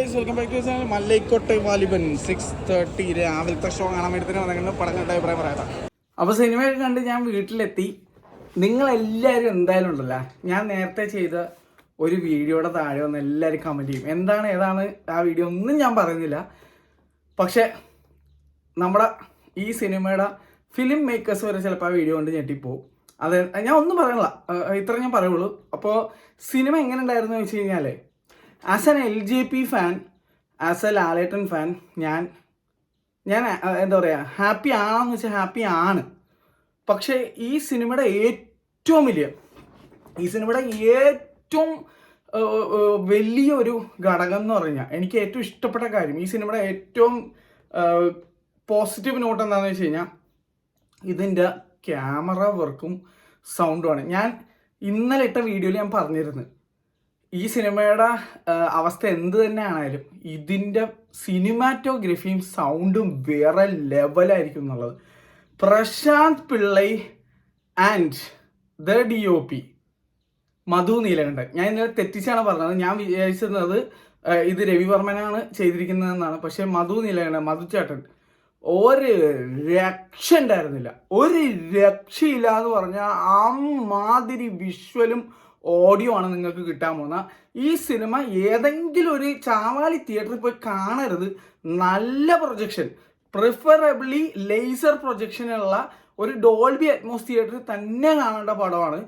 Welcome back to channel. Malaikottai Vaaliban 6:30 രാവിലത്തെ show കാണാൻ വേണ്ടി തന്നെ വന്നിട്ട് പടം കണ്ട അഭിപ്രായം പറയാം. അപ്പോൾ സിനിമയൊക്കെ കണ്ട് ഞാൻ വീട്ടിലെത്തി. നിങ്ങളെല്ലാവരും എന്തായാലും ഉണ്ടല്ലോ, ഞാൻ നേരത്തെ ചെയ്ത ഒരു വീഡിയോയുടെ താഴെ വന്ന് എല്ലാവരും കമൻറ്റ് ചെയ്യും. ഏതാണ് ആ വീഡിയോ ഒന്നും ഞാൻ പറയുന്നില്ല. പക്ഷേ നമ്മുടെ ഈ സിനിമയുടെ ഫിലിം മേക്കേഴ്സ് വരെ ചിലപ്പോൾ ആ വീഡിയോ കൊണ്ട് ഞെട്ടിപ്പോവും. അത് ഞാൻ ഒന്നും പറയണില്ല, ഇത്ര ഞാൻ പറയുള്ളൂ. അപ്പോൾ സിനിമ എങ്ങനെ ഉണ്ടായിരുന്നു എന്ന് വെച്ച് കഴിഞ്ഞാൽ, as an LJP fan, as A Lalettan fan, ഞാൻ എന്താ പറയുക, ഹാപ്പി ആണെന്ന് വെച്ചാൽ ഹാപ്പി ആണ്. പക്ഷേ ഈ സിനിമയുടെ ഏറ്റവും വലിയൊരു ഘടകം എന്ന് പറഞ്ഞാൽ, എനിക്ക് ഏറ്റവും ഇഷ്ടപ്പെട്ട കാര്യം, ഈ സിനിമയുടെ ഏറ്റവും പോസിറ്റീവ് നോട്ട് എന്താണെന്ന് വെച്ച് കഴിഞ്ഞാൽ, ഇതിൻ്റെ ക്യാമറ വർക്കും സൗണ്ടുമാണ്. ഞാൻ ഇന്നലെ ഇട്ട വീഡിയോയിൽ ഞാൻ പറഞ്ഞിരുന്നു, ഈ സിനിമയുടെ അവസ്ഥ എന്ത് തന്നെയാണേലും ഇതിൻ്റെ സിനിമാറ്റോഗ്രഫിയും സൗണ്ടും വേറെ ലെവലായിരിക്കും എന്നുള്ളത്. Prashant Pillai and the DOP Madhu Neelakantan. ഞാൻ ഇന്നലെ തെറ്റിച്ചാണ് പറഞ്ഞത്. ഞാൻ വിചാരിച്ചിരുന്നത് ഇത് രവിവർമ്മനാണ് ചെയ്തിരിക്കുന്നതെന്നാണ്. പക്ഷേ മധു നീലകണ്ഠൻ, മധുചേട്ടൻ ഒരു രക്ഷ ഉണ്ടായിരുന്നില്ല. ഒരു രക്ഷയില്ല എന്ന് പറഞ്ഞാൽ മാതിരി വിഷ്വലും ഓഡിയോ ആണ് നിങ്ങൾക്ക് കിട്ടാൻ പോകുന്ന. ഈ സിനിമ ഏതെങ്കിലും ഒരു ചാവാലി തിയേറ്ററിൽ പോയി കാണരുത്. നല്ല പ്രൊജക്ഷൻ, പ്രിഫറബിളി ലേസർ പ്രൊജക്ഷനുള്ള ഒരു ഡോൾബി അറ്റ്മോസ് തിയേറ്ററിൽ തന്നെ കാണേണ്ട പടമാണ്.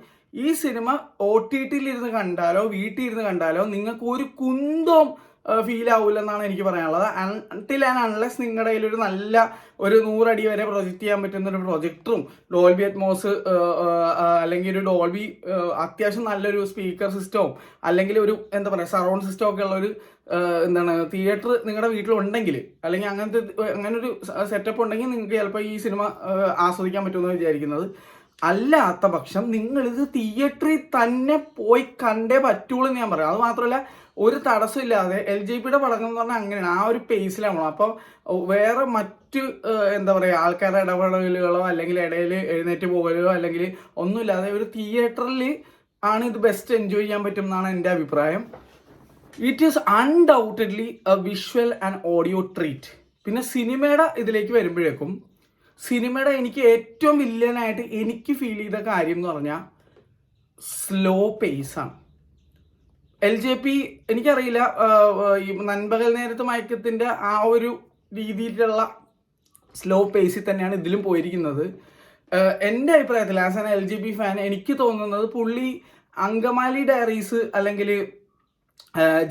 ഈ സിനിമ OTTയിൽ ഇരുന്ന് കണ്ടാലോ വീട്ടിൽ ഇരുന്ന് കണ്ടാലോ നിങ്ങൾക്ക് ഒരു കുന്തവും ഫീൽ ആവില്ലെന്നാണ് എനിക്ക് പറയാനുള്ളത്. അൺടിൽ ആൻഡ് അൺലെസ് നിങ്ങളുടെ കയ്യിൽ ഒരു നല്ല ഒരു 100 അടി വരെ പ്രൊജക്റ്റ് ചെയ്യാൻ പറ്റുന്ന ഒരു പ്രൊജക്ടറും ഡോൾബി അറ്റ്മോസ് അല്ലെങ്കിൽ ഒരു ഡോൾബി അത്യാവശ്യം നല്ലൊരു സ്പീക്കർ സിസ്റ്റവും അല്ലെങ്കിൽ ഒരു എന്താ പറയുക സറൗണ്ട് സിസ്റ്റം ഒക്കെ ഉള്ള ഒരു തിയേറ്റർ നിങ്ങളുടെ വീട്ടിലുണ്ടെങ്കിൽ, അല്ലെങ്കിൽ അങ്ങനെ ഒരു സെറ്റപ്പ് ഉണ്ടെങ്കിൽ നിങ്ങൾക്ക് ചിലപ്പോൾ ഈ സിനിമ ആസ്വദിക്കാൻ പറ്റുമെന്ന് വിചാരിക്കുന്നത്. അല്ലാത്ത പക്ഷം നിങ്ങളിത് തിയേറ്ററിൽ തന്നെ പോയി കണ്ടേ പറ്റുള്ളൂ എന്ന് ഞാൻ പറയാം. അത് മാത്രമല്ല, ഒരു തടസ്സമില്ലാതെ LJPയുടെ പടങ്ങൾ എന്ന് പറഞ്ഞാൽ അങ്ങനെയാണ്, ആ ഒരു പേസിലാണ്. അപ്പോൾ വേറെ മറ്റ് എന്താ പറയുക ആൾക്കാരുടെ ഇടപെടലുകളോ അല്ലെങ്കിൽ ഇടയിൽ എഴുന്നേറ്റ് പോകലോ അല്ലെങ്കിൽ ഒന്നുമില്ലാതെ ഒരു തിയേറ്ററിൽ ആണ് ഇത് ബെസ്റ്റ് എൻജോയ് ചെയ്യാൻ പറ്റും എന്നാണ് എൻ്റെ അഭിപ്രായം. It is undoubtedly A visual and audio treat. പിന്നെ സിനിമയുടെ ഇതിലേക്ക് വരുമ്പോഴേക്കും, സിനിമയുടെ എനിക്ക് ഏറ്റവും വില്ലനായിട്ട് എനിക്ക് ഫീൽ ചെയ്ത കാര്യം എന്ന് പറഞ്ഞാൽ സ്ലോ പേസാണ്. LJP എനിക്കറിയില്ല, ഈ നൻപകൽ നേരത്ത് മയക്കത്തിൻ്റെ ആ ഒരു രീതിയിലുള്ള സ്ലോ പേസിൽ തന്നെയാണ് ഇതിലും പോയിരിക്കുന്നത്. എൻ്റെ അഭിപ്രായത്തിൽ ആസ് ആൻ LJP ഫാൻ എനിക്ക് തോന്നുന്നത് പുള്ളി അങ്കമാലി ഡയറീസ് അല്ലെങ്കിൽ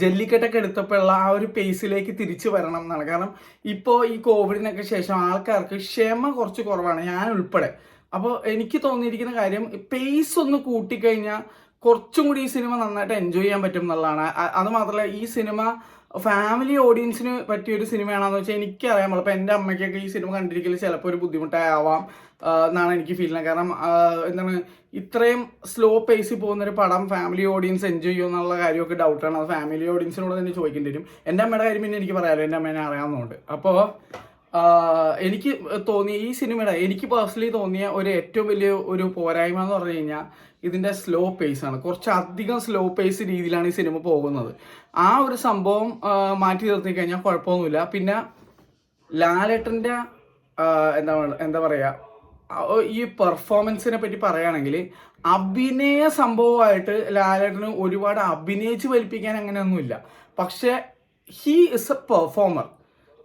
ജല്ലിക്കെട്ടൊക്കെ എടുത്തപ്പോഴുള്ള ആ ഒരു പേസിലേക്ക് തിരിച്ചു വരണം എന്നാണ്. കാരണം ഇപ്പോൾ ഈ കോവിഡിനൊക്കെ ശേഷം ആൾക്കാർക്ക് ക്ഷമ കുറച്ച് കുറവാണ്, ഞാൻ ഉൾപ്പെടെ. അപ്പോൾ എനിക്ക് തോന്നിയിരിക്കുന്ന കാര്യം, പേസ് ഒന്ന് കൂട്ടിക്കഴിഞ്ഞാൽ കുറച്ചും കൂടി ഈ സിനിമ നന്നായിട്ട് എൻജോയ് ചെയ്യാൻ പറ്റും എന്നുള്ളതാണ്. അത് മാത്രമല്ല, ഈ സിനിമ ഫാമിലി ഓഡിയൻസിന് പറ്റിയൊരു സിനിമയാണെന്ന് വെച്ചാൽ എനിക്കറിയാൻ പാടില്ല. അപ്പോൾ എൻ്റെ അമ്മയ്ക്കൊക്കെ ഈ സിനിമ കണ്ടിരിക്കൽ ചിലപ്പോൾ ഒരു ബുദ്ധിമുട്ടാവാം എന്നാണ് എനിക്ക് ഫീൽ ചെയ്യുന്നത്. കാരണം എന്താണ്, ഇത്രയും സ്ലോ പേസിൽ പോകുന്നൊരു പടം ഫാമിലി ഓഡിയൻസ് എൻജോയ് ചെയ്യുമെന്നുള്ള കാര്യമൊക്കെ ഡൗട്ടാണ്. അത് ഫാമിലി ഓഡിയൻസിനോട് തന്നെ ചോദിക്കേണ്ടി വരും. എൻ്റെ അമ്മയുടെ കാര്യം പിന്നെ എനിക്ക് പറയാമല്ലോ, എൻ്റെ അമ്മേനെ അറിയാവുന്നതുകൊണ്ട്. അപ്പോൾ എനിക്ക് തോന്നിയ ഈ സിനിമയുടെ, എനിക്ക് പേഴ്സണലി തോന്നിയ ഒരു ഏറ്റവും വലിയ ഒരു പോരായ്മ എന്ന് പറഞ്ഞു കഴിഞ്ഞാൽ ഇതിൻ്റെ സ്ലോ പേസാണ്. കുറച്ചധികം സ്ലോ പേസ് രീതിയിലാണ് ഈ സിനിമ പോകുന്നത്. ആ ഒരു സംഭവം മാറ്റി നിർത്തി കഴിഞ്ഞാൽ കുഴപ്പമൊന്നുമില്ല. പിന്നെ ലാലേട്ടൻ്റെ എന്താ പറയുക, ഈ പെർഫോമൻസിനെ പറ്റി പറയുകയാണെങ്കിൽ, അഭിനയ സംഭവമായിട്ട് ലാലേട്ടന് ഒരുപാട് അഭിനയിച്ച് വലിപ്പിക്കാൻ അങ്ങനെയൊന്നുമില്ല. പക്ഷേ he is A performer.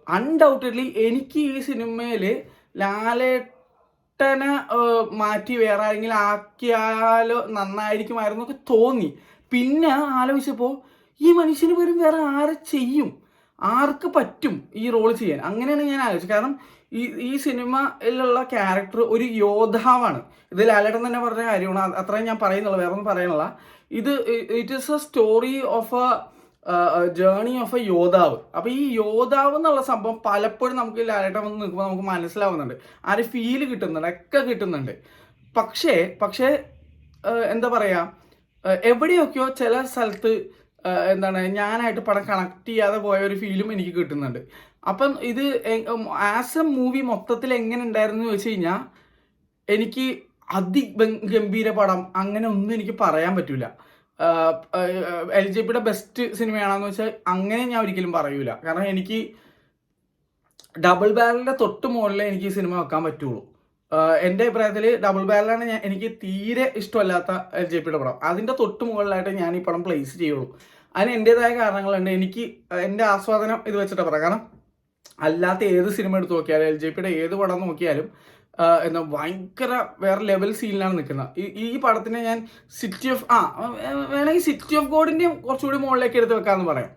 Undoubtedly എനിക്ക് ഈ സിനിമയിൽ ലാലേട്ടനെ മാറ്റി വേറെ ആരെങ്കിലും ആക്കിയാലോ നന്നായിരിക്കുമായിരുന്നു എന്നൊക്കെ തോന്നി. പിന്നെ ആലോചിച്ചപ്പോൾ ഈ മനുഷ്യന് വരും വേറെ ആരെ ചെയ്യും, ആർക്ക് പറ്റും ഈ റോൾ ചെയ്യാൻ, അങ്ങനെയാണ് ഞാൻ ആലോചിച്ചത്. കാരണം ഈ സിനിമയിലുള്ള ക്യാരക്ടർ ഒരു യോദ്ധാവാണ്. ഇത് ലാലേട്ടൻ തന്നെ പറഞ്ഞ കാര്യമാണ്, അത്രയും ഞാൻ പറയുന്നുള്ളൂ, വേറെ ഒന്നും പറയാനുള്ള. It is a story of a journey of a യോദ്ധാവ്. അപ്പോൾ ഈ യോദ്ധാവ് എന്നുള്ള സംഭവം പലപ്പോഴും നമുക്ക് ലാലേട്ടൻ വന്ന് നിൽക്കുമ്പോൾ നമുക്ക് മനസ്സിലാവുന്നുണ്ട്, ആ ഒരു ഫീല് കിട്ടുന്നുണ്ട്, ഒക്കെ കിട്ടുന്നുണ്ട്. പക്ഷേ എന്താ പറയുക, എവിടെയൊക്കെയോ ചില സ്ഥലത്ത് ഞാനായിട്ട് പടം കണക്ട് ചെയ്യാതെ പോയ ഒരു ഫീലും എനിക്ക് കിട്ടുന്നുണ്ട്. അപ്പം ഇത് ആസ് എ മൂവി മൊത്തത്തിൽ എങ്ങനെ ഉണ്ടായിരുന്നു എന്ന് വെച്ച് കഴിഞ്ഞാൽ, എനിക്ക് അതിഗംഭീര പടം അങ്ങനെ ഒന്നും എനിക്ക് പറയാൻ പറ്റില്ല. LJPയുടെ ബെസ്റ്റ് സിനിമയാണെന്ന് വെച്ചാൽ അങ്ങനെ ഞാൻ ഒരിക്കലും പറയൂല. കാരണം എനിക്ക് ഡബിൾ ബാരലിന്റെ തൊട്ട് മുകളിലേ എനിക്ക് ഈ സിനിമ വെക്കാൻ പറ്റുള്ളൂ. എൻ്റെ അഭിപ്രായത്തിൽ ഡബിൾ ബാരലാണ് എനിക്ക് തീരെ ഇഷ്ടമല്ലാത്ത LJPയുടെ പടം. അതിൻ്റെ തൊട്ട് മുകളിലായിട്ട് ഞാൻ ഈ പടം പ്ലേസ് ചെയ്യുള്ളൂ. അതിന് എൻ്റെതായ കാരണങ്ങളുണ്ട്. എനിക്ക് എൻ്റെ ആസ്വാദനം ഇത് വെച്ചിട്ടാണ് പറയാം. കാരണം അല്ലാത്ത ഏത് സിനിമ എടുത്ത് നോക്കിയാലും LJPയുടെ ഏത് പടം നോക്കിയാലും എന്താ ഭയങ്കര വേറെ ലെവൽ സീനിലാണ് നിൽക്കുന്നത്. ഈ പടത്തിനെ ഞാൻ വേണമെങ്കിൽ സിറ്റി ഓഫ് ഗോഡിൻ്റെയും കുറച്ചുകൂടി മുകളിലേക്ക് എടുത്ത് വെക്കാമെന്ന് പറയാം.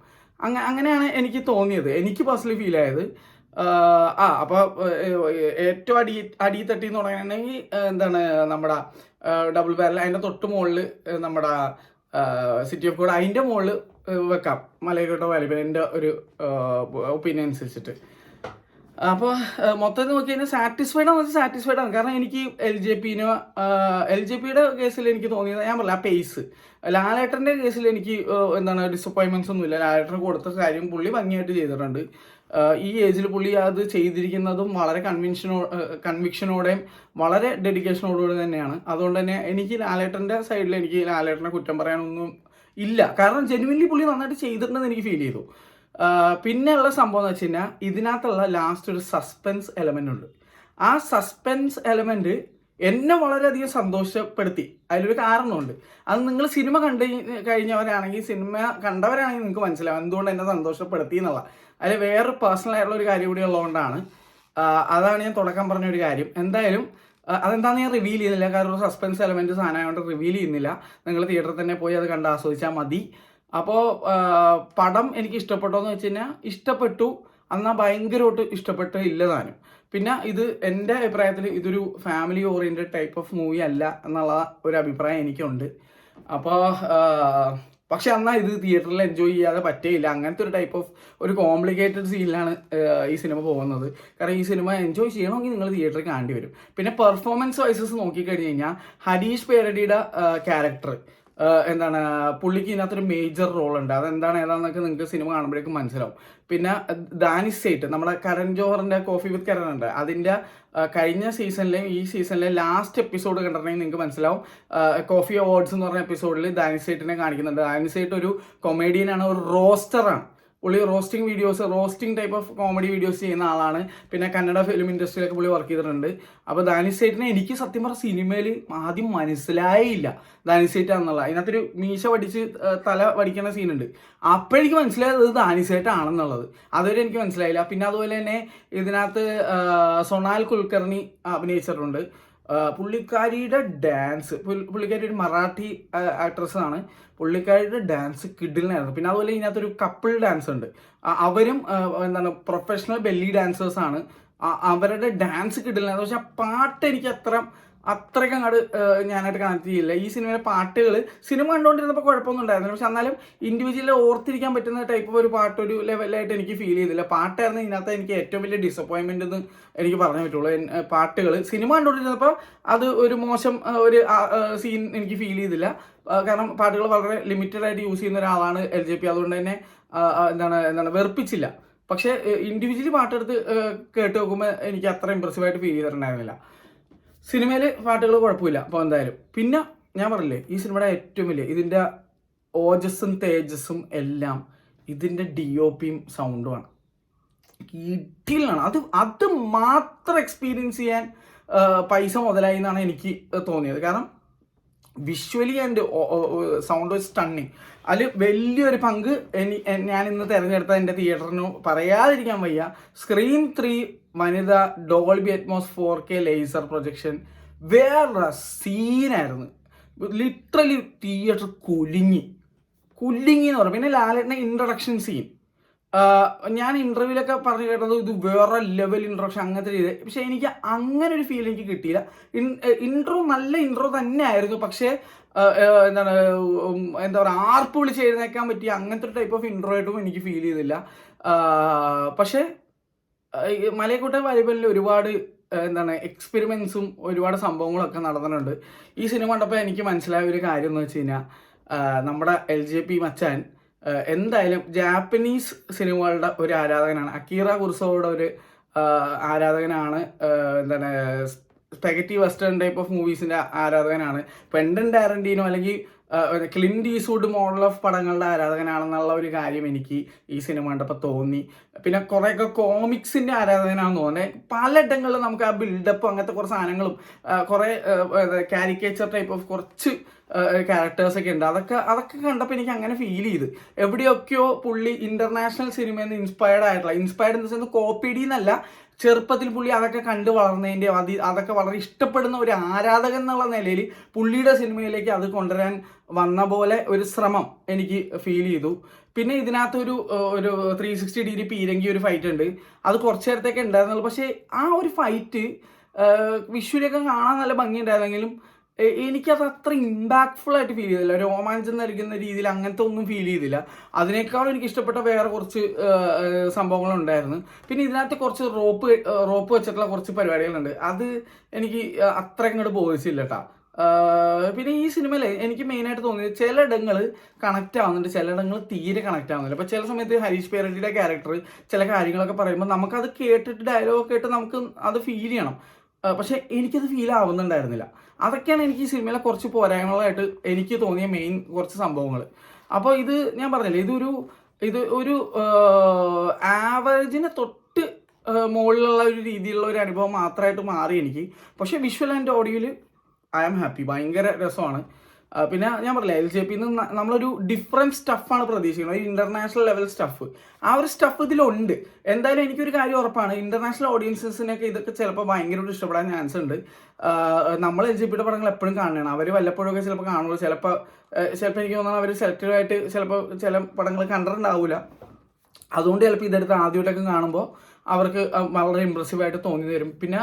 അങ്ങനെയാണ് എനിക്ക് തോന്നിയത്, എനിക്ക് പേഴ്സണലി ഫീൽ ആയത്. അപ്പോൾ ഏറ്റവും അടി തട്ടി എന്ന് പറയുകയാണെങ്കിൽ എന്താണ് നമ്മുടെ ഡബിൾ ബാരൽ, അതിൻ്റെ തൊട്ട് മുകളിൽ നമ്മുടെ സിറ്റി ഓഫ് ഗോഡ്, അതിൻ്റെ മുകളിൽ വെക്കാം മലയക്കോട്ട വാലിബൻ, എൻ്റെ ഒരു ഒപ്പീനിയൻ അനുസരിച്ചിട്ട്. അപ്പോൾ മൊത്തത്തിൽ നോക്കി കഴിഞ്ഞാൽ സാറ്റിസ്ഫൈഡ് ആണ്. കാരണം എനിക്ക് LJPയുടെ കേസിൽ എനിക്ക് തോന്നിയത്, ഞാൻ പറയാം, ആ പേസ്. ലാലേട്ടൻ്റെ കേസിൽ എനിക്ക് എന്താണ് ഡിസപ്പോയിൻമെൻറ്റ്സ് ഒന്നുമില്ല. ലാലേട്ടന് കൊടുത്ത കാര്യം പുള്ളി ഭംഗിയായിട്ട് ചെയ്തിട്ടുണ്ട്. ഈ ഏജിൽ പുള്ളി അത് ചെയ്തിരിക്കുന്നതും വളരെ കൺവിക്ഷനോടെയും വളരെ ഡെഡിക്കേഷനോടുകൂടി തന്നെയാണ്. അതുകൊണ്ട് തന്നെ എനിക്ക് ലാലേട്ടൻ്റെ സൈഡിൽ എനിക്ക് ലാലേട്ടനെ കുറ്റം പറയാനൊന്നും ഇല്ല. കാരണം ജെനുവിൻലി പുള്ളി നന്നായിട്ട് ചെയ്തിട്ടുണ്ടെന്ന് എനിക്ക് ഫീൽ ചെയ്തു. പിന്നെയുള്ള സംഭവം എന്ന് വെച്ച് കഴിഞ്ഞാൽ ഇതിനകത്തുള്ള ലാസ്റ്റ് ഒരു സസ്പെൻസ് എലമെൻ്റ് ഉണ്ട്. ആ സസ്പെൻസ് എലമെൻറ്റ് എന്നെ വളരെയധികം സന്തോഷപ്പെടുത്തി. അതിലൊരു കാരണമുണ്ട്. അത് നിങ്ങൾ സിനിമ കഴിഞ്ഞവരാണെങ്കിൽ, സിനിമ കണ്ടവരാണെങ്കിൽ നിങ്ങൾക്ക് മനസ്സിലാവും എന്തുകൊണ്ട് എന്നെ സന്തോഷപ്പെടുത്തി എന്നുള്ള. അതിൽ വേറെ പേഴ്സണൽ ആയിട്ടുള്ള ഒരു കാര്യം കൂടി ഉള്ളതുകൊണ്ടാണ്. അതാണ് ഞാൻ തുടക്കം പറഞ്ഞ ഒരു കാര്യം. എന്തായാലും അതെന്താണെന്ന് ഞാൻ റിവീൽ ചെയ്യുന്നില്ല. കാരണം ഒരു സസ്പെൻസ് എലമെൻറ്റ് സാധനമായതുകൊണ്ട് റിവീൽ ചെയ്യുന്നില്ല. നിങ്ങൾ തിയേറ്ററിൽ തന്നെ പോയി അത് കണ്ട് ആസ്വദിച്ചാൽ മതി. അപ്പോൾ പടം എനിക്ക് ഇഷ്ടപ്പെട്ടോ എന്ന് വെച്ച് കഴിഞ്ഞാൽ ഇഷ്ടപ്പെട്ടു, എന്നാൽ ഭയങ്കരമായിട്ട് ഇഷ്ടപ്പെട്ടില്ല താനും. പിന്നെ ഇത് എൻ്റെ അഭിപ്രായത്തിൽ ഇതൊരു family oriented type of movie അല്ല എന്നുള്ള ഒരു അഭിപ്രായം എനിക്കുണ്ട്. അപ്പോൾ പക്ഷെ എന്നാൽ ഇത് തിയേറ്ററിൽ എൻജോയ് ചെയ്യാതെ പറ്റേയില്ല. അങ്ങനത്തെ ഒരു ടൈപ്പ് ഓഫ് ഒരു കോംപ്ലിക്കേറ്റഡ് സീനിലാണ് ഈ സിനിമ പോകുന്നത്. കാരണം ഈ സിനിമ എൻജോയ് ചെയ്യണമെങ്കിൽ നിങ്ങൾ തിയേറ്ററിൽ കാണേണ്ടി വരും. പിന്നെ പെർഫോമൻസ് വൈസസ് നോക്കിക്കഴിഞ്ഞ് കഴിഞ്ഞാൽ ഹരീഷ് പേരടിയുടെ ക്യാരക്ടർ എന്താണ്, പുള്ളിക്ക് ഇതിനകത്തൊരു മേജർ റോൾ ഉണ്ട്. അതെന്താണ് ഏതാണെന്നൊക്കെ നിങ്ങൾക്ക് സിനിമ കാണുമ്പോഴേക്കും മനസ്സിലാവും. പിന്നെ ദാനിഷ് സേഠ്, നമ്മുടെ കരൺ ജോഹറിൻ്റെ കോഫി വിത്ത് കരൺ ഉണ്ട്, അതിൻ്റെ കഴിഞ്ഞ സീസണിലെയും ഈ സീസണിലെ ലാസ്റ്റ് എപ്പിസോഡ് കണ്ടിട്ടുണ്ടെങ്കിൽ നിങ്ങൾക്ക് മനസ്സിലാവും. കോഫി അവാർഡ്സ് എന്ന് പറഞ്ഞ എപ്പിസോഡിൽ ദാനിഷ് സേഠിനെ കാണിക്കുന്നുണ്ട്. ദാനിഷ് സേഠ് ഒരു കൊമേഡിയനാണ്, ഒരു റോസ്റ്ററാണ്. പുള്ളി roasting type of comedy videos ചെയ്യുന്ന ആളാണ്. പിന്നെ കന്നഡ ഫിലിം ഇൻഡസ്ട്രിയിലൊക്കെ പുള്ളി വർക്ക് ചെയ്തിട്ടുണ്ട്. അപ്പോൾ ദാനിഷ് സേഠിനെ എനിക്ക് സത്യം പറഞ്ഞ സിനിമയിൽ ആദ്യം മനസ്സിലായില്ല ദാനിഷ് സേഠാണെന്നുള്ള. അതിനകത്തൊരു മീശ പഠിച്ച് തല വടിക്കുന്ന സീനുണ്ട്. അപ്പോഴെനിക്ക് മനസ്സിലായത് ദാനിഷ് സേഠാണെന്നുള്ളത്. അതുവരെ എനിക്ക് മനസ്സിലായില്ല. പിന്നെ അതുപോലെ തന്നെ ഇതിനകത്ത് സൊണാൽ കുൽക്കർണി അഭിനയിച്ചിട്ടുണ്ട്. പുള്ളിക്കാരിയുടെ ഡാൻസ്, പുള്ളിക്കാരി ഒരു മറാഠി ആക്ട്രസ് ആണ്. പുള്ളിക്കാരിയുടെ ഡാൻസ് കിഡിലിനായിരുന്നു. പിന്നെ അതുപോലെ ഇതിനകത്തൊരു കപ്പിൾ ഡാൻസ് ഉണ്ട്. അവരും എന്താണ് പ്രൊഫഷണൽ ബെല്ലി ഡാൻസേഴ്സാണ്. അവരുടെ ഡാൻസ് കിഡിലിനായിരുന്നു. പക്ഷെ ആ പാട്ട് എനിക്ക് അത്രയ്ക്ക് അങ്ങോട്ട് ഞാനായിട്ട് കണക്ട് ചെയ്യില്ല. ഈ സിനിമയിലെ പാട്ടുകൾ സിനിമ കണ്ടുകൊണ്ടിരുന്നപ്പോൾ കുഴപ്പമൊന്നും ഉണ്ടായിരുന്നില്ല. പക്ഷെ എന്നാലും ഇൻഡിവിജ്വലി ഓർത്തിരിക്കാൻ പറ്റുന്ന ടൈപ്പ് ഒരു പാട്ടൊരു ലെവലായിട്ട് എനിക്ക് ഫീൽ ചെയ്തില്ല. പാട്ടായിരുന്നു ഇതിനകത്ത് എനിക്ക് ഏറ്റവും വലിയ ഡിസപ്പോയിൻമെൻ്റ് എന്ന് എനിക്ക് പറയാൻ പറ്റുള്ളൂ. പാട്ടുകൾ സിനിമ കണ്ടുകൊണ്ടിരുന്നപ്പോൾ അത് ഒരു മോശം ഒരു സീൻ എനിക്ക് ഫീൽ ചെയ്തില്ല. കാരണം പാട്ടുകൾ വളരെ ലിമിറ്റഡ് ആയിട്ട് യൂസ് ചെയ്യുന്ന ഒരാളാണ് LJP. അതുകൊണ്ട് തന്നെ എന്താണ് വെറുപ്പിച്ചില്ല. പക്ഷേ ഇൻഡിവിജ്വലി പാട്ടെടുത്ത് കേട്ട് നോക്കുമ്പോൾ എനിക്ക് അത്ര ഇമ്പ്രസീവായിട്ട് ഫീൽ ചെയ്തിട്ടുണ്ടായിരുന്നില്ല. സിനിമയിൽ പാട്ടുകൾ കുഴപ്പമില്ല. അപ്പോൾ എന്തായാലും പിന്നെ ഞാൻ പറഞ്ഞില്ലേ, ഈ സിനിമയുടെ ഏറ്റവും വലിയ ഇതിൻ്റെ ഓജസ്സും തേജസ്സും എല്ലാം ഇതിൻ്റെ DOPയും സൗണ്ടുമാണ്. ഇടിലാണ്. അത് മാത്രം എക്സ്പീരിയൻസ് ചെയ്യാൻ പൈസ മുതലായി എന്നാണ് എനിക്ക് തോന്നിയത്. കാരണം വിഷ്വലി ആൻഡ് സൗണ്ട് സ്റ്റണ്ണിങ്. അതിൽ വലിയൊരു പങ്ക് ഞാൻ ഇന്ന് തിരഞ്ഞെടുത്ത എൻ്റെ തിയേറ്ററിന് പറയാതിരിക്കാൻ വയ്യ. Screen 3 Vanitha Dolby Atmos 4K laser projection വേറെ സീനായിരുന്നു. ലിറ്ററലി തിയേറ്റർ കുലുങ്ങി എന്ന് പറയും. പിന്നെ ലാലേട്ടൻ്റെ ഇൻട്രൊഡക്ഷൻ സീൻ ഞാൻ ഇന്റർവ്യൂലൊക്കെ പറഞ്ഞു കേട്ടത് ഇത് വേറെ ലെവൽ ഇൻട്രൊഡക്ഷൻ അങ്ങനത്തെ രീതി. പക്ഷെ എനിക്ക് അങ്ങനെ ഒരു ഫീൽ എനിക്ക് കിട്ടിയില്ല. ഇൻട്രോ നല്ല ഇൻട്രോ തന്നെ ആയിരുന്നു. പക്ഷേ എന്താ പറയുക, ആർപ്പ് വിളിച്ച് എഴുന്നേക്കാൻ പറ്റിയ അങ്ങനത്തെ ഒരു ടൈപ്പ് ഓഫ് ഇൻട്രോ ആയിട്ടും എനിക്ക് ഫീൽ ചെയ്തില്ല. പക്ഷേ മലയക്കോട്ട വാലിബനിൽ ഒരുപാട് എക്സ്പെരിമെന്റ്സും ഒരുപാട് സംഭവങ്ങളൊക്കെ നടന്നിട്ടുണ്ട്. ഈ സിനിമ കണ്ടപ്പോൾ എനിക്ക് മനസ്സിലായ ഒരു കാര്യം എന്ന് വെച്ച് കഴിഞ്ഞാൽ നമ്മുടെ LJP മച്ചാൻ എന്തായാലും ജാപ്പനീസ് സിനിമകളുടെ ഒരു ആരാധകനാണ്. അക്കീറ കുറുസോയുടെ ഒരു ആരാധകനാണ്. സ്പെഗറ്റി വെസ്റ്റേൺ ടൈപ്പ് ഓഫ് മൂവീസിൻ്റെ ആരാധകനാണ്. ക്വെന്റൻ ടാരന്റീനോ അല്ലെങ്കിൽ ക്ലിൻറ്റ് ഈസ്വുഡ് മോഡൽ ഓഫ് പടങ്ങളുടെ ആരാധകനാണെന്നുള്ള ഒരു കാര്യം എനിക്ക് ഈ സിനിമ കണ്ടപ്പോൾ തോന്നി. പിന്നെ കുറേയൊക്കെ കോമിക്സിൻ്റെ ആരാധകനാണെന്ന് തോന്നുന്നത്. പലയിടങ്ങളിലും നമുക്ക് ആ ബിൽഡപ്പ് അങ്ങനത്തെ കുറച്ച് സാധനങ്ങളും കുറേ കാരിക്കേച്ചർ ടൈപ്പ് ഓഫ് കുറച്ച് ക്യാരക്ടേഴ്സൊക്കെ ഉണ്ട്. അതൊക്കെ കണ്ടപ്പോൾ എനിക്ക് അങ്ങനെ ഫീൽ ചെയ്ത് എവിടെയൊക്കെയോ പുള്ളി ഇന്റർനാഷണൽ സിനിമയിൽ നിന്ന് ഇൻസ്പയർഡ് ഇൻ ദ സെൻസ് കോപ്പിഡി എന്നല്ല, ചെറുപ്പത്തിൽ പുള്ളി അതൊക്കെ കണ്ടു വളർന്നതിൻ്റെ അതൊക്കെ വളരെ ഇഷ്ടപ്പെടുന്ന ഒരു ആരാധകൻ എന്നുള്ള നിലയിൽ പുള്ളിയുടെ സിനിമയിലേക്ക് അത് കൊണ്ടുവരാൻ വന്ന പോലെ ഒരു ശ്രമം എനിക്ക് ഫീൽ ചെയ്തു. പിന്നെ ഇതിനകത്ത് ഒരു 360 ഡിഗ്രി പീരങ്കി ഒരു ഫൈറ്റ് ഉണ്ട്. അത് കുറച്ച് നേരത്തേക്ക് ഉണ്ടായിരുന്നുള്ളൂ. പക്ഷേ ആ ഒരു ഫൈറ്റ് വിഷ്വലൊക്കെ കാണാൻ നല്ല ഭംഗിയുണ്ടായിരുന്നെങ്കിലും എനിക്കത് അത്ര ഇമ്പാക്ട്ഫുൾ ആയിട്ട് ഫീൽ ചെയ്തില്ല. രോമാഞ്ചം നൽകുന്ന രീതിയിൽ അങ്ങനത്തെ ഒന്നും ഫീൽ ചെയ്തില്ല. അതിനേക്കാളും എനിക്ക് ഇഷ്ടപ്പെട്ട വേറെ കുറച്ച് സംഭവങ്ങളുണ്ടായിരുന്നു. പിന്നെ ഇതിനകത്ത് കുറച്ച് റോപ്പ് വെച്ചിട്ടുള്ള കുറച്ച് പരിപാടികളുണ്ട്. അത് എനിക്ക് അത്ര ഇങ്ങോട്ട് ബോധിച്ചില്ല കേട്ടോ. പിന്നെ ഈ സിനിമയിൽ എനിക്ക് മെയിനായിട്ട് തോന്നിയത് ചിലയിടങ്ങൾ കണക്റ്റ് ആവുന്നുണ്ട്, ചിലയിടങ്ങൾ തീരെ കണക്റ്റ് ആവുന്നില്ല. അപ്പോൾ ചില സമയത്ത് ഹരീഷ് പേരടിയുടെ ക്യാരക്ടർ ചില കാര്യങ്ങളൊക്കെ പറയുമ്പോൾ നമുക്കത് കേട്ടിട്ട് ഡയലോഗ് കേട്ട് നമുക്ക് അത് ഫീൽ ചെയ്യണം. പക്ഷെ എനിക്കത് ഫീൽ ആവുന്നുണ്ടായിരുന്നില്ല. അതൊക്കെയാണ് എനിക്ക് ഈ സിനിമയിലെ കുറച്ച് പോരായ്മകളായിട്ട് എനിക്ക് തോന്നിയ മെയിൻ കുറച്ച് സംഭവങ്ങൾ. അപ്പോൾ ഇത് ഞാൻ പറഞ്ഞില്ലേ, ഇത് ഒരു ആവറേജിനെ തൊട്ട് മുകളിലുള്ള ഒരു രീതിയിലുള്ള ഒരു അനുഭവം മാത്രമായിട്ട് മാറി എനിക്ക്. പക്ഷേ വിഷ്വൽ ആൻഡ് ഓഡിയോയിൽ ഐ ആം ഹാപ്പി, ഭയങ്കര രസമാണ്. പിന്നെ ഞാൻ പറഞ്ഞില്ല, LJP നമ്മളൊരു ഡിഫറെൻറ്റ് സ്റ്റഫാണ് പ്രതീക്ഷിക്കുന്നത്, ഒരു ഇൻ്റർനാഷണൽ ലെവൽ സ്റ്റഫ്. ആ ഒരു സ്റ്റഫ് ഇതിലുണ്ട്. എന്തായാലും എനിക്കൊരു കാര്യം ഉറപ്പാണ്, ഇൻ്റർനാഷണൽ ഓഡിയൻസസിനൊക്കെ ഇതൊക്കെ ചിലപ്പോൾ ഭയങ്കരമായിട്ട് ഇഷ്ടപ്പെടാൻ ചാൻസ് ഉണ്ട്. നമ്മൾ LJPയുടെ പടങ്ങൾ എപ്പോഴും കാണണം, അവർ വല്ലപ്പോഴൊക്കെ ചിലപ്പോൾ കാണുള്ളൂ. ചിലപ്പോൾ എനിക്ക് തോന്നുന്നത് അവർ സെലക്റ്റഡ് ആയിട്ട് ചിലപ്പോൾ ചില പടങ്ങൾ കണ്ടിട്ടുണ്ടാവില്ല. അതുകൊണ്ട് ചിലപ്പോൾ ഇതെടുത്ത് ആദ്യമായിട്ടൊക്കെ കാണുമ്പോൾ അവർക്ക് വളരെ ഇമ്പ്രസീവായിട്ട് തോന്നി വരും. പിന്നെ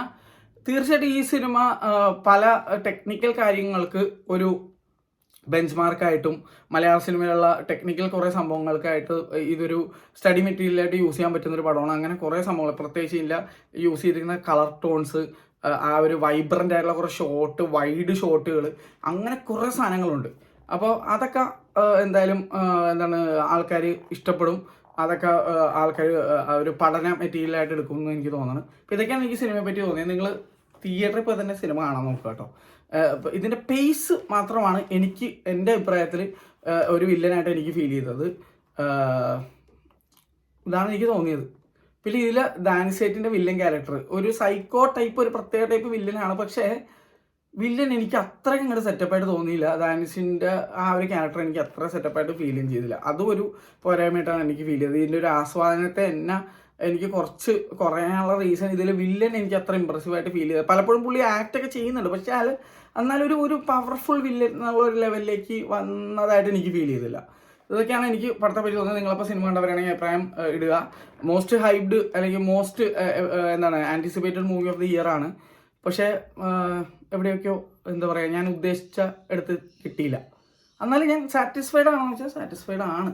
തീർച്ചയായിട്ടും ഈ സിനിമ പല ടെക്നിക്കൽ കാര്യങ്ങൾക്ക് ഒരു ബെഞ്ച് മാർക്കായിട്ടും മലയാള സിനിമയിലുള്ള ടെക്നിക്കൽ കുറേ സംഭവങ്ങൾക്കായിട്ട് ഇതൊരു സ്റ്റഡി മെറ്റീരിയലായിട്ട് യൂസ് ചെയ്യാൻ പറ്റുന്നൊരു പടമാണ്. അങ്ങനെ കുറേ സംഭവങ്ങൾ പ്രത്യേകിച്ച് ഇല്ല യൂസ് ചെയ്തിരിക്കുന്ന കളർ ടോൺസ്, ആ ഒരു വൈബ്രൻ്റ് ആയിട്ടുള്ള കുറേ വൈഡ് ഷോട്ടുകൾ, അങ്ങനെ കുറേ സാധനങ്ങളുണ്ട്. അപ്പോൾ അതൊക്കെ എന്തായാലും ആൾക്കാർ ഇഷ്ടപ്പെടും. അതൊക്കെ ആൾക്കാർ ഒരു പഠന മെറ്റീരിയലായിട്ട് എടുക്കുമെന്ന് എനിക്ക് തോന്നുന്നു. അപ്പോൾ ഇതൊക്കെയാണ് എനിക്ക് സിനിമയെ പറ്റി തോന്നിയത്. നിങ്ങൾ തിയേറ്ററിൽ പോയി തന്നെ സിനിമ കാണാൻ നോക്കുക കേട്ടോ. ഇതിൻ്റെ പേസ് മാത്രമാണ് എനിക്ക് എൻ്റെ അഭിപ്രായത്തിൽ ഒരു വില്ലനായിട്ട് എനിക്ക് ഫീൽ ചെയ്തത്. ഇതാണ് എനിക്ക് തോന്നിയത്. പിന്നെ ഇതിൽ ദാനിസേറ്റിൻ്റെ വില്ലൻ ക്യാരക്ടർ ഒരു സൈക്കോ ടൈപ്പ്, ഒരു പ്രത്യേക ടൈപ്പ് വില്ലനാണ്. പക്ഷേ വില്ലൻ എനിക്ക് അത്രയ്ക്ക് ഇങ്ങോട്ട് സെറ്റപ്പായിട്ട് തോന്നിയില്ല. ദാനിഷിൻ്റെ ആ ഒരു ക്യാരക്ടർ എനിക്ക് അത്ര സെറ്റപ്പായിട്ട് ഫീലും ചെയ്തില്ല. അതും ഒരു പോരായ്മയായിട്ടാണ് എനിക്ക് ഫീൽ ചെയ്തത്. ഇതിൻ്റെ ഒരു ആസ്വാദനത്തെ എനിക്ക് കുറച്ച് കുറയാനുള്ള റീസൺ ഇതിൽ വില്ലൻ എനിക്ക് അത്ര ഇമ്പ്രസീവായിട്ട് ഫീൽ ചെയ്തത്. പലപ്പോഴും പുള്ളി ആക്റ്റൊക്കെ ചെയ്യുന്നുണ്ട്, പക്ഷേ എന്നാലും ഒരു പവർഫുൾ വില്ലൻ എന്നുള്ള ഒരു ലെവലിലേക്ക് വന്നതായിട്ട് എനിക്ക് ഫീൽ ചെയ്തില്ല. ഇതൊക്കെയാണ് എനിക്ക് പടത്തെ പറ്റി തോന്നുന്നത്. നിങ്ങളപ്പോൾ സിനിമ കണ്ടവരാണെങ്കിൽ അഭിപ്രായം ഇടുക. മോസ്റ്റ് ഹൈപ്ഡ് അല്ലെങ്കിൽ most anticipated movie of the year ആണ്. പക്ഷേ എവിടെയൊക്കെയോ ഞാൻ ഉദ്ദേശിച്ച എടുത്ത് കിട്ടിയില്ല. എന്നാലും ഞാൻ സാറ്റിസ്ഫൈഡ് ആണോ എന്ന് വെച്ചാൽ സാറ്റിസ്ഫൈഡ് ആണ്.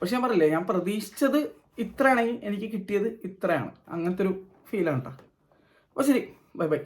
പക്ഷെ ഞാൻ പറയില്ലേ, ഞാൻ പ്രതീക്ഷിച്ചത് ഇത്രയാണെങ്കിൽ എനിക്ക് കിട്ടിയത് ഇത്രയാണ്. അങ്ങനത്തെ ഒരു ഫീലാണ് കേട്ടോ. അപ്പോൾ ശരി, ബൈ.